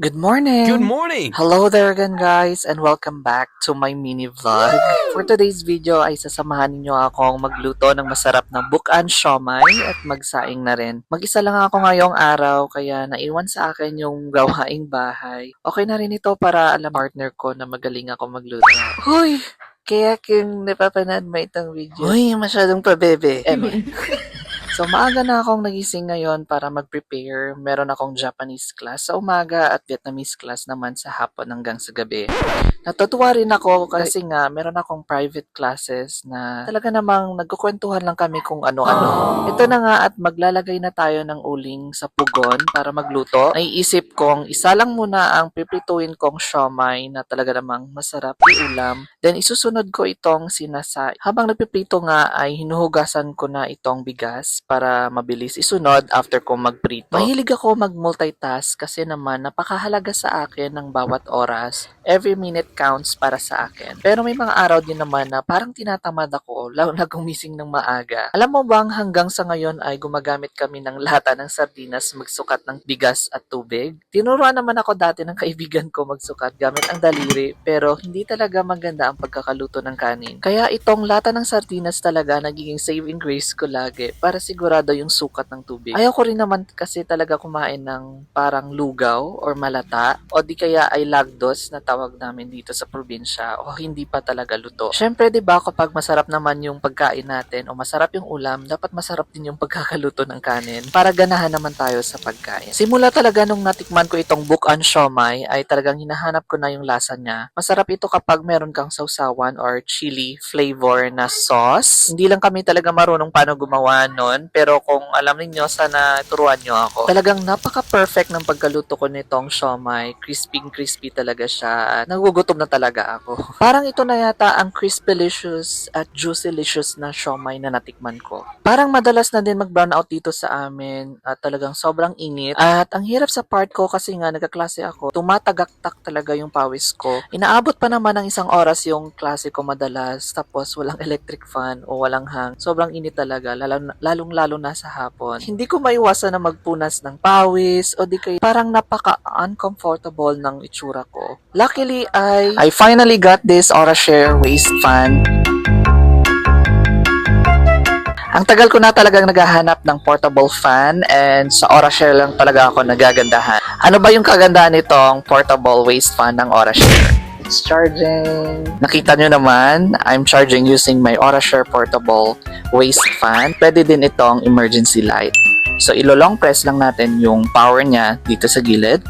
Good morning! Good morning! Hello there again guys and welcome back to my mini vlog. For today's video ay sasamahan niyo akong magluto ng masarap na bukan siomai at magsaing na rin. Mag-isa lang ako ngayong araw kaya naiwan sa akin yung gawaing bahay. Okay na rin ito para alam partner ko na magaling ako magluto. Hoy! Kaya kung napapanood mo itong video. Hoy, masyadong pabebe. So, maaga na akong nagising ngayon para mag-prepare. Meron akong Japanese class sa umaga at Vietnamese class naman sa hapon hanggang sa gabi. Natutuwa rin ako kasi nga meron akong private classes na talaga namang nagkukwentuhan lang kami kung ano-ano. Ito na nga at maglalagay na tayo ng uling sa pugon para magluto. Naiisip kong isa lang muna ang pipituin kong siomai na talaga namang masarap ulam. Then isusunod ko itong sinasay. Habang nagpiprito nga ay hinuhugasan ko na itong bigas para mabilis isunod after ko magprito. Mahilig ako mag-multitask kasi naman napakahalaga sa akin ng bawat oras. Every minute counts para sa akin. Pero may mga araw din naman na parang tinatamad ako, lalo na gumising ng maaga. Alam mo bang hanggang sa ngayon ay gumagamit kami ng lata ng sardinas magsukat ng bigas at tubig? Tinuruan naman ako dati ng kaibigan ko magsukat gamit ang daliri pero hindi talaga maganda ang pagkakaluto ng kanin. Kaya itong lata ng sardinas talaga nagiging saving grace ko lagi para sigurado yung sukat ng tubig. Ayaw ko rin naman kasi talaga kumain ng parang lugaw or malata o di kaya ay lagdos na tawag namin dito sa probinsya o hindi pa talaga luto. Syempre, 'di ba, kapag masarap naman yung pagkain natin o masarap yung ulam, dapat masarap din yung pagkakaluto ng kanin para ganahan naman tayo sa pagkain. Simula talaga nung natikman ko itong bukan siomai ay talagang hinahanap ko na yung lasa niya. Masarap ito kapag meron kang sausawan or chili flavor na sauce. Hindi lang kami talaga marunong paano gumawa nun, pero kung alam niyo sana turuan niyo ako. Talagang napaka-perfect ng pagkaluto ko nitong siomai. Crispy talaga siya. Nagugutom na talaga ako. Parang ito na yata ang crispy-licious at juicy-licious na siomai na natikman ko. Parang madalas na din mag-brown out dito sa amin at talagang sobrang init. At ang hirap sa part ko kasi nga nagkaklase ako, tumatagaktak talaga yung pawis ko. Inaabot pa naman ng isang oras yung klase ko madalas, tapos walang electric fan o walang hang. Sobrang init talaga, lalong-lalo na sa hapon. Hindi ko maiwasan na magpunas ng pawis o di kaya parang napaka-uncomfortable ng itsura ko. Luckily, I finally got this Orashare waist fan. Ang tagal ko na talagang naghahanap ng portable fan and sa Orashare lang talaga ako nagagandahan. Ano ba yung kagandahan nitong portable waist fan ng Orashare? It's charging. Nakita nyo naman, I'm charging using my Orashare portable waist fan. Pwede din itong emergency light. So, ilo-long press lang natin yung power niya dito sa gilid.